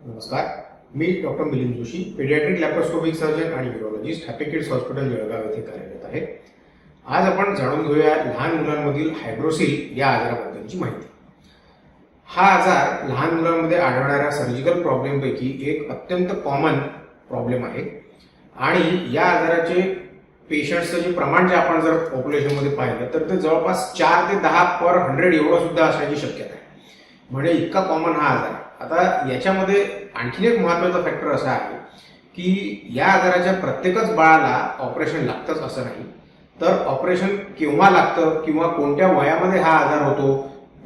नमस्कार, मी doctor Milind Joshi, pediatric laparoscopic surgeon आणि neurologist, happy kids hospital Jalgaon येथे कार्यरत आहे. आज आपण जाणून घेऊया लहान मुलांमधील हायड्रोसिल या आजाराबद्दलची माहिती. हा आजार लहान मुलांमध्ये आढळणाऱ्या सर्जिकल प्रॉब्लेमपैकी एक अत्यंत कॉमन प्रॉब्लेम आहे आणि या आजाराचे पेशंट्सचं जे प्रमाण जे आपण जर पॉप्युलेशनमध्ये पाहिलं तर ते जवळपास 4 ते 10 पर 100 एवढं सुद्धा असण्याची शक्यता आहे. म्हणजे इतका कॉमन हा आजार आहे. आता याच्यामध्ये आणखीन एक महत्त्वाचा फॅक्टर असा आहे की या आजाराच्या प्रत्येकच बाळाला ऑपरेशन लागतंच असं नाही, तर ऑपरेशन केव्हा लागतं किंवा कोणत्या वयामध्ये हा आजार होतो,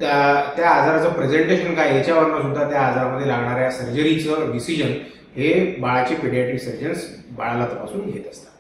त्या आजाराचं प्रेझेंटेशन काय याच्यावरनं सुद्धा त्या आजारामध्ये लागणाऱ्या सर्जरीचं डिसिजन हे बाळाचे पेडियाट्रिक सर्जन्स बाळाला तपासून घेत असतात.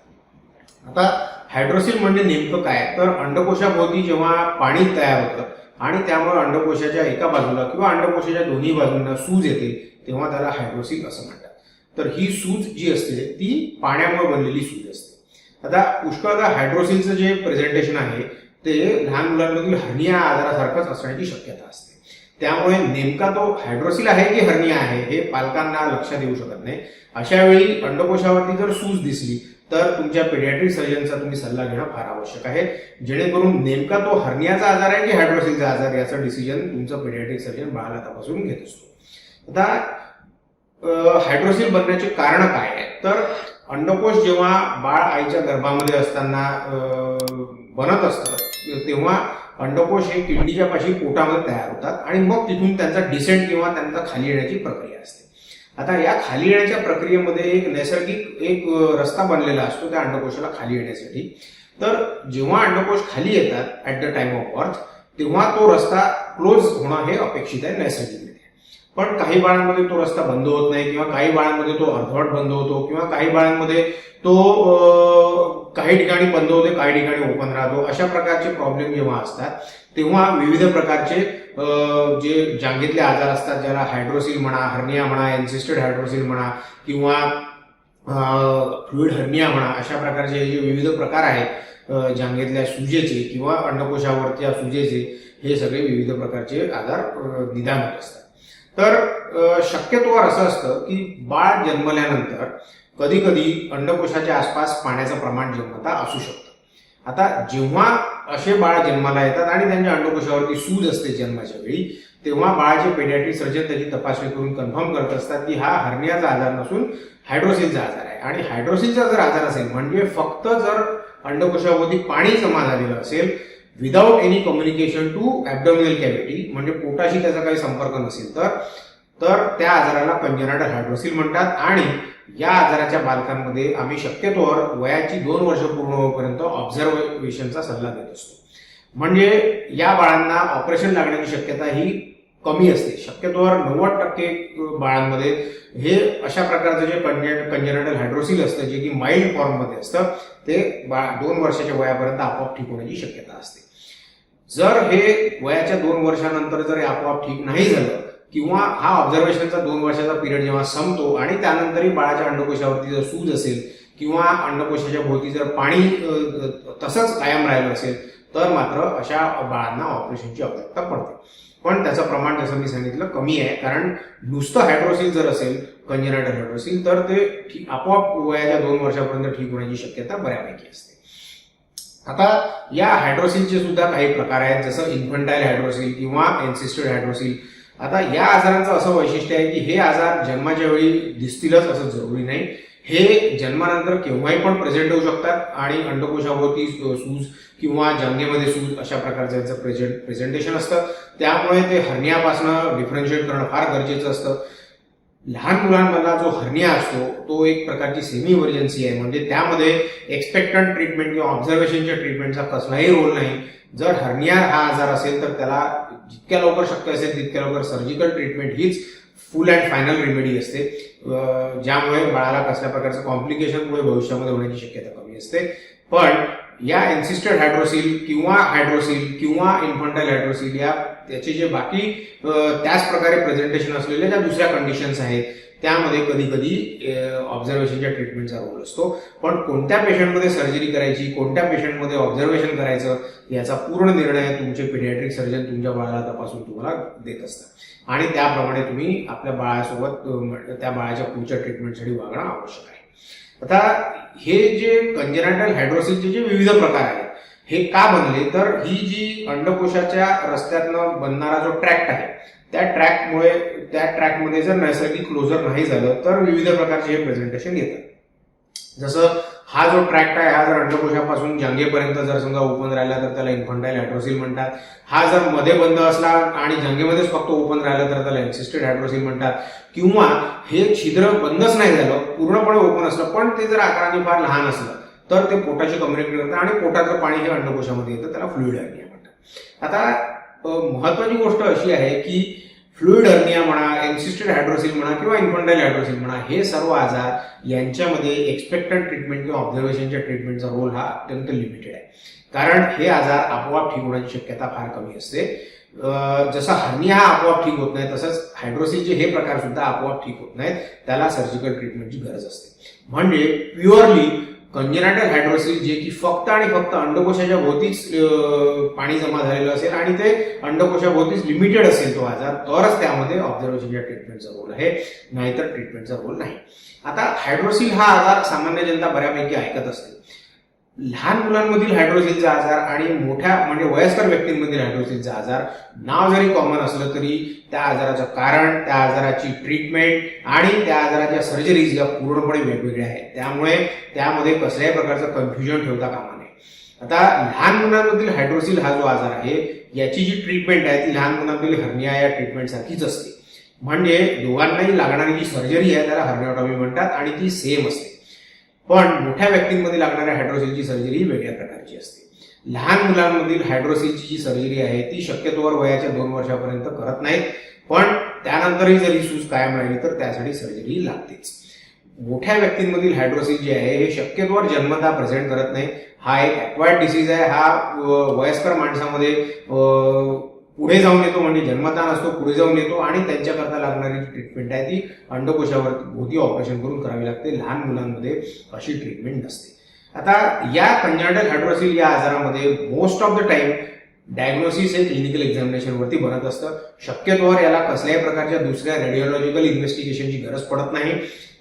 आता हायड्रोसिल म्हणजे नेमकं काय, तर अंडकोशाभोवती जेव्हा पाणी तयार होतं आणि त्यामुळे अंडकोशाच्या एका बाजूला किंवा अंडकोशाच्या दोन्ही बाजूंना सूज येते तेव्हा त्याला हायड्रोसिल असं म्हणतात. तर ही सूज जी असते ती पाण्यामुळे बनलेली सूज असते. आता पुष्कळदा हायड्रोसिलचं जे प्रेझेंटेशन आहे ते लहान मुलांमधील हर्निया आजारासारखंच असण्याची शक्यता असते. त्यामुळे नेमका तो हायड्रोसिल आहे की हर्निया आहे हे पालकांना लक्षात येऊ शकत नाही. अशा वेळी अंडकोशावरती जर सूज दिसली तर तुमच्या पेडियाट्रिक सर्जनचा तुम्ही सल्ला घेणं फार आवश्यक आहे, जेणेकरून नेमका तो हर्नियाचा आजार आहे की हायड्रोसिलचा आजार याचं डिसिजन तुमचं पेडियाट्रिक सर्जन बाळाला तपासून घेत असतो. आता हायड्रोसिल बनण्याचे कारण काय आहे, तर अंडकोश जेव्हा बाळ आईच्या गर्भामध्ये असताना बनत असतं तेव्हा अंडकोश हे किडनीच्या पाशी पोटामध्ये तयार होतात आणि मग तिथून त्यांचा डिसेंट किंवा त्यांचा खाली येण्याची प्रक्रिया असते. आता या खाली येण्याच्या प्रक्रियेमध्ये एक नैसर्गिक एक रस्ता बनलेला असतो त्या अंडकोशाला खाली येण्यासाठी. तर जेव्हा अंडकोश खाली येतात at the time of birth तेव्हा तो रस्ता क्लोज होणं हे अपेक्षित आहे नैसर्गिकरित्या. पण काही बाळांमध्ये तो रस्ता बंद होत नाही किंवा काही बाळांमध्ये तो अर्धवट बंद होतो किंवा काही बाळांमध्ये तो काही ठिकाणी बंद होते काही ठिकाणी ओपन राहतो. अशा प्रकारचे प्रॉब्लेम जेव्हा असतात तेव्हा विविध प्रकारचे जे जांघेतले आजार असतात ज्याला हायड्रोसिल म्हणा, हर्निया म्हणा, एन्सिस्टेड हायड्रोसिल म्हणा किंवा फ्लुइड हर्निया म्हणा, अशा प्रकारचे जे विविध प्रकार आहेत जांघेतल्या सुजेचे किंवा अंडकोशावरच्या सुजेचे, हे सगळे विविध प्रकारचे आजार निदान होत असतात. तर शक्यतोवर असं असतं की बाळ जन्मल्यानंतर कधी कधी अंडकोशाच्या आसपास पाण्याचं प्रमाण जन्मता असू शकतं. आता जेव्हा असे बाळ जन्माला येतात आणि त्यांच्या अंडकोशावरती सूज असते जन्माच्या वेळी तेव्हा बाळाचे पेडियाट्रिक सर्जन त्याची तपासणी करून कन्फर्म करत असतात की हा हर्नियाचा आजार नसून हायड्रोसिलचा आजार आहे. आणि हायड्रोसिलचा जर आजार असेल म्हणजे फक्त जर अंडकोशावरती पाणी जमा झालेलं असेल without any communication to abdominal cavity, म्हणजे पोटाशी त्याचा काही संपर्क नसेल तर त्या आजाराला कंजेनायटल हायड्रोसिल म्हणतात. आणि या आजाराच्या बालकांमध्ये आम्ही शक्यतोवर वयाची 2 वर्ष पूर्ण होईपर्यंत ऑब्झर्वेशनचा सल्ला देत असतो. म्हणजे या बाळांना ऑपरेशन लागण्याची शक्यता ही कमी असते. शक्यतोवर 90% बाळांमध्ये हे अशा प्रकारचं जे कंजेनायटल हायड्रोसिल असतं जे की माइल्ड फॉर्ममध्ये असतं ते 2 वर्षाच्या वयापर्यंत आपोआप ठीक होण्याची शक्यता असते. जर हे वयाच्या 2 वर्षानंतर जर आपोआप ठीक नाही झालं किंवा हा ऑब्झर्वेशनचा 2 वर्षाचा पिरियड जेव्हा संपतो आणि त्यानंतरही बाळाच्या अंडकोशावरती जर सूज असेल किंवा अंडकोशाच्या भोवती जर पाणी तसंच कायम राहिलं असेल तर मात्र अशा बाळांना ऑपरेशनची आवश्यकता पडते. पण त्याचं प्रमाण जसं मी सांगितलं कमी आहे, कारण नुसतं हायड्रोसिल जर असेल कंजेनायटल हायड्रोसिल तर ते आपोआप वयाच्या 2 वर्षापर्यंत ठीक होण्याची शक्यता बऱ्यापैकी असते. आता या हायड्रोसिलचे सुद्धा काही प्रकार आहेत जसं इन्फंटाईल हायड्रोसिल किंवा एन्सिस्टेड हायड्रोसिल. आता या आजारांचं असं वैशिष्ट्य आहे की हे आजार जन्माच्या वेळी दिसतीलच असं जरुरी नाही. हे जन्मानंतर केव्हाही पण प्रेझेंट होऊ शकतात आणि अंडकोशाभोवती सूज किंवा जांघेमध्ये सूज अशा प्रकारचं याचं प्रेझेंटेशन असतं. त्यामुळे ते हर्नियापासून डिफरन्शिएट करणं फार गरजेचं असतं. लहान मुलांमधला जो हर्निया असतो तो एक प्रकारची सेमी इमर्जन्सी आहे, म्हणजे त्यामध्ये एक्सपेक्टंट ट्रीटमेंट किंवा ऑब्झर्वेशनच्या ट्रीटमेंटचा कसलाही रोल नाही. जर हर्निया हा आजार असेल तर त्याला जितक्या लवकर शक्य असेल तितक्या लवकर सर्जिकल ट्रीटमेंट हीच फुल अँड फायनल रेमेडी असते, ज्यामुळे बाळाला कसल्या प्रकारचं कॉम्प्लिकेशन पुढे भविष्यामध्ये होण्याची शक्यता कमी असते. पण या एन्सिस्टेड हायड्रोसिल किंवा इन्फंटाईल हायड्रोसिल या त्याचे जे बाकी त्याच प्रकारे प्रेझेंटेशन असलेल्या ज्या दुसऱ्या कंडिशन्स आहेत त्यामध्ये कधी कधी ऑब्झर्वेशनच्या ट्रीटमेंटचा रोल असतो. पण कोणत्या पेशंटमध्ये सर्जरी करायची, कोणत्या पेशंटमध्ये ऑब्झर्वेशन करायचं याचा पूर्ण निर्णय तुमचे पेडियाट्रिक सर्जन तुमच्या बाळाला तपासून तुम्हाला देत असतात आणि त्याप्रमाणे तुम्ही आपल्या बाळासोबत त्या बाळाच्या पुढच्या ट्रीटमेंटसाठी वागणं आवश्यक आहे. आता हे जे कंजेनायटल हायड्रोसिलचे जे विविध प्रकार आहेत हे का बनले, तर ही जी अंडकोशाच्या रस्त्यातनं बनणारा जो ट्रॅक्ट आहे त्या ट्रॅकमध्ये जर नैसर्गिक क्लोजर नाही झालं तर विविध प्रकारचे हे प्रेझेंटेशन येतात. जसं हा जो ट्रॅक्ट आहे हा जर अंडकोशापासून जांघेपर्यंत जर समजा ओपन राहिला तर त्याला इन्फंटाईल हायड्रोसिल म्हणतात. हा जर मध्ये बंद असला आणि जांघेमध्येच फक्त ओपन राहिला तर त्याला एन्सिस्टेड हायड्रोसिल म्हणतात. किंवा हे छिद्र बंदच नाही झालं, पूर्णपणे ओपन असलं पण ते जर आकाराने फार लहान असलं तर ते पोटाशी कम्युनिकेट करतं आणि पोटाचं पाणी हे अंडकोशामध्ये येतं, त्याला फ्लुइड हर्निया म्हणतात. आता महत्वाची गोष्ट अशी आहे की फ्लुइड हर्निया म्हणा, एन्सिस्टेड हायड्रोसिल म्हणा किंवा इन्फंटाईल हायड्रोसिल म्हणा, हे सर्व आजार यांच्यामध्ये एक्सपेक्टंट ट्रीटमेंट किंवा ऑब्झर्वेशनच्या ट्रीटमेंटचा रोल हा अत्यंत लिमिटेड आहे. कारण हे आजार आपोआप ठीक होण्याची शक्यता फार कमी असते. जसा हर्निया हा आपोआप ठीक होत नाही तसंच हायड्रोसिलचे हे प्रकार सुद्धा आपोआप ठीक होत नाहीत, त्याला सर्जिकल ट्रीटमेंटची गरज असते. म्हणजे प्युअरली कंजेनायटल हायड्रोसिल जे की फक्त आणि फक्त अंडकोशाच्या भोवतीच पाणी जमा झालेलं असेल आणि ते अंडकोशाभोवतीच लिमिटेड असेल तो आजार, तरच त्यामध्ये ऑब्झर्वेशनच्या ट्रीटमेंटचा रोल आहे, नाहीतर ट्रीटमेंटचा रोल नाही. आता हायड्रोसिल हा आजार सामान्य जनता बऱ्यापैकी ऐकत असते. लहान मुलांमधील हायड्रोसिलचा आजार आणि मोठ्या म्हणजे वयस्कर व्यक्तींमधील हायड्रोसिलचा आजार नाव जरी कॉमन असलं तरी त्या आजाराचं कारण, त्या आजाराची ट्रीटमेंट आणि त्या आजाराच्या सर्जरीज या पूर्णपणे वेगवेगळ्या आहेत. त्यामुळे त्यामध्ये कसल्याही प्रकारचं कन्फ्युजन ठेवता कामा नये. आता लहान मुलांमधील हायड्रोसिल हा जो आजार आहे याची जी ट्रीटमेंट आहे ती लहान मुलांमधील हर्निया या ट्रीटमेंट सारखीच असते. म्हणजे दोघांनाही लागणारी जी सर्जरी आहे त्याला हर्निओटॉमी म्हणतात आणि ती सेम असते. पण मोठ्या व्यक्तींमध्ये लागणाऱ्या हायड्रोसिलची सर्जरी ही वेगळ्या प्रकारची असते. लहान मुलांमधील हायड्रोसिलची जी सर्जरी आहे ती शक्यतोवर वयाच्या 2 वर्षापर्यंत करत नाहीत, पण त्यानंतरही जर ही सूज कायम राहिली तर त्यासाठी सर्जरी लागतेच. मोठ्या व्यक्तींमधील हायड्रोसिल जे आहे हे शक्यतोवर जन्मतः प्रेझेंट करत नाही. हा एक ॲक्वायर्ड डिसीज आहे. हा वयस्कर माणसामध्ये पुढे जाऊन येतो, म्हणजे जन्मतः नसतो, पुढे जाऊन येतो आणि त्यांच्याकरता लागणारी ट्रीटमेंट आहे ती अंडकोशावर भोवती ऑपरेशन करून करावी लागते. लहान मुलांमध्ये अशी ट्रीटमेंट नसते. आता या कंजेनायटल हायड्रोसिल या आजारामध्ये most of the time diagnosis हे क्लिनिकल एक्झामिनेशन वरती बनत असतं. शक्यतोवर याला कसल्याही प्रकारच्या दुसऱ्या रेडिओलॉजिकल इन्व्हेस्टिगेशनची गरज पडत नाही,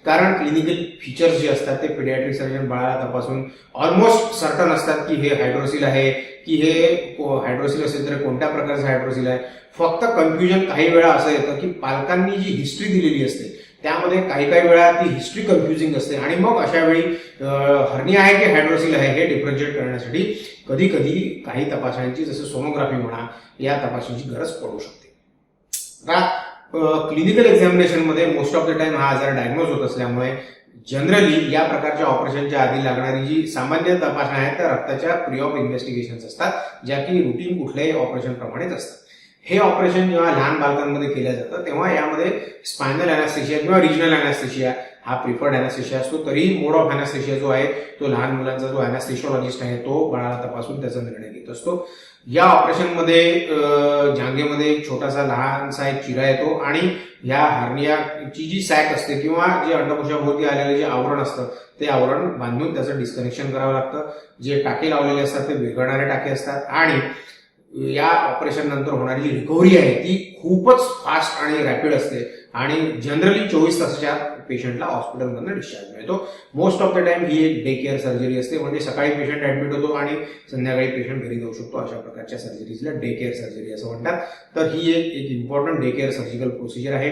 कारण क्लिनिकल फीचर्स जे असतात ते पेडियाट्रिक सर्जन बाळाला तपासून ऑलमोस्ट सर्टन असतात की हे हायड्रोसिल आहे, की हे हायड्रोसिल असेल तर कोणत्या प्रकारचं हायड्रोसिल आहे. फक्त कन्फ्युजन काही वेळा असं येतं की पालकांनी जी हिस्ट्री दिलेली असते त्यामध्ये काही वेळा ती हिस्ट्री कन्फ्युजिंग असते आणि मग अशा वेळी हर्निया आहे की हायड्रोसिल आहे हे डिफरन्शिएट करण्यासाठी कधी कधी काही तपासण्यांची जसं सोनोग्राफी म्हणा या तपासणीची गरज पडू शकते. आता क्लिनिकल एक्झामिनेशनमध्ये मोस्ट ऑफ द टाइम हा आजार डायग्नोज होत असल्यामुळे जनरली या प्रकारच्या ऑपरेशनच्या आधी लागणारी जी सामान्य तपासण्या आहेत त्या रक्ताच्या प्री ऑप इन्व्हेस्टिगेशन्स असतात, ज्या की रुटीन कुठल्याही ऑपरेशन प्रमाणेच असतात. हे ऑपरेशन जेव्हा लहान बालकांमध्ये केलं जातं तेव्हा यामध्ये स्पायनल अॅनास्थेशिया किंवा रिजनल अॅनास्थेशिया हा प्रिफर्ड अॅनास्थेशिया असतो. तरीही मोड ऑफ अॅनास्थेशिया जो आहे तो लहान मुलांचा जो अॅनास्थेशिओलॉजिस्ट आहे तो बाळाला तपासून त्याचा निर्णय घेत असतो. या ऑपरेशनमध्ये जांघेमध्ये एक छोटासा लहानसा एक चिरा येतो आणि या हर्नियाची जी सॅक असते किंवा जे अंडकोशाभोवती आलेले जे आवरण असतं ते आवरण बांधून त्याचं डिस्कनेक्शन करावं लागतं. जे टाके लावलेले असतात ते विरघळणारे टाके असतात आणि या ऑपरेशन नंतर होणारी जी रिकव्हरी आहे ती खूपच फास्ट आणि रॅपिड असते आणि जनरली 24 तासाच्या पेशंटला हॉस्पिटलमधून डिस्चार्ज मिळतो. मोस्ट ऑफ द टाइम ही एक डे केअर सर्जरी असते, म्हणजे सकाळी पेशंट ऍडमिट होतो आणि संध्याकाळी पेशंट घरी जाऊ शकतो. अशा प्रकारच्या सर्जरीजला डे केअर सर्जरी असं म्हणतात. तर ही एक important day care surgical procedure आहे.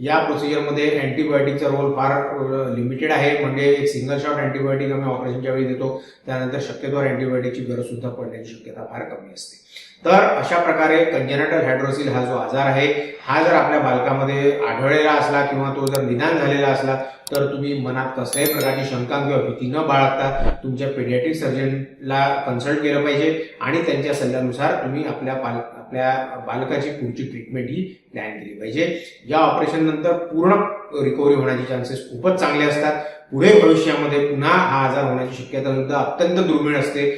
या प्रोसिजरमध्ये अँटीबायोटिकचा रोल फार लिमिटेड आहे, म्हणजे एक सिंगल शॉट अँटीबायोटिक आम्ही ऑपरेशनच्या वेळी देतो, त्यानंतर शक्यतोवर अँटीबायोटिकची गरज सुद्धा पडण्याची शक्यता फार कमी असते. तर अशा प्रकारे कंजेनायटल हायड्रोसिल हा जो आजार आहे हा जर आपल्या बालकामध्ये आढळलेला असला किंवा तो जर निदान झालेला असला तर तुम्ही मनात कसल्याही प्रकारची शंका किंवा भीती न बाळगता तुमच्या पेडियाट्रिक सर्जनला कन्सल्ट केलं पाहिजे आणि त्यांच्या सल्ल्यानुसार तुम्ही आपल्या बालकाची पुढची ट्रीटमेंट ही प्लॅन केली पाहिजे. या ऑपरेशन नंतर पूर्ण रिकव्हरी होण्याचे चान्सेस खूपच चांगले असतात. पुढे भविष्यामध्ये पुन्हा हा आजार होण्याची शक्यता सुद्धा अत्यंत दुर्मिळ असते.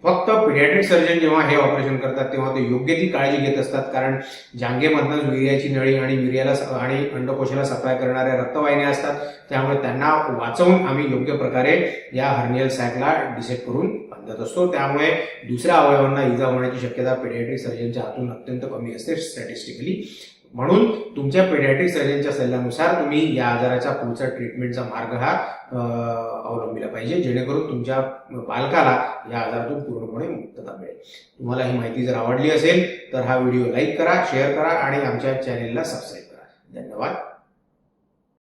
फक्त पिडियाट्रिक सर्जन जेव्हा हे ऑपरेशन करतात तेव्हा ते योग्य ती काळजी घेत असतात, कारण जांघेमधनं विर्याची नळी आणि विर्याला आणि अंडकोशाला सप्लाय करणाऱ्या रक्तवाहिन्या असतात, त्यामुळे त्यांना वाचवून आम्ही योग्य प्रकारे या हर्नियल सॅकला डिसेक्ट करून बांधत असतो. त्यामुळे दुसऱ्या अवयवांना इजा होण्याची शक्यता पेडियाट्रिक सर्जनच्या हातून अत्यंत कमी असते स्टॅटिस्टिकली. म्हणून तुमच्या पेडियाट्रिक सर्जनच्या सल्ल्यानुसार तुम्ही या आजाराच्या पुढचा ट्रीटमेंटचा मार्ग हा अवलंबिला पाहिजे, जेणेकरून तुमच्या बालकाला या आजारातून पूर्णपणे मुक्तता मिळेल. तुम्हाला ही माहिती जर आवडली असेल तर हा व्हिडिओ लाईक करा, शेअर करा आणि आमच्या चॅनेलला सबस्क्राईब करा. धन्यवाद.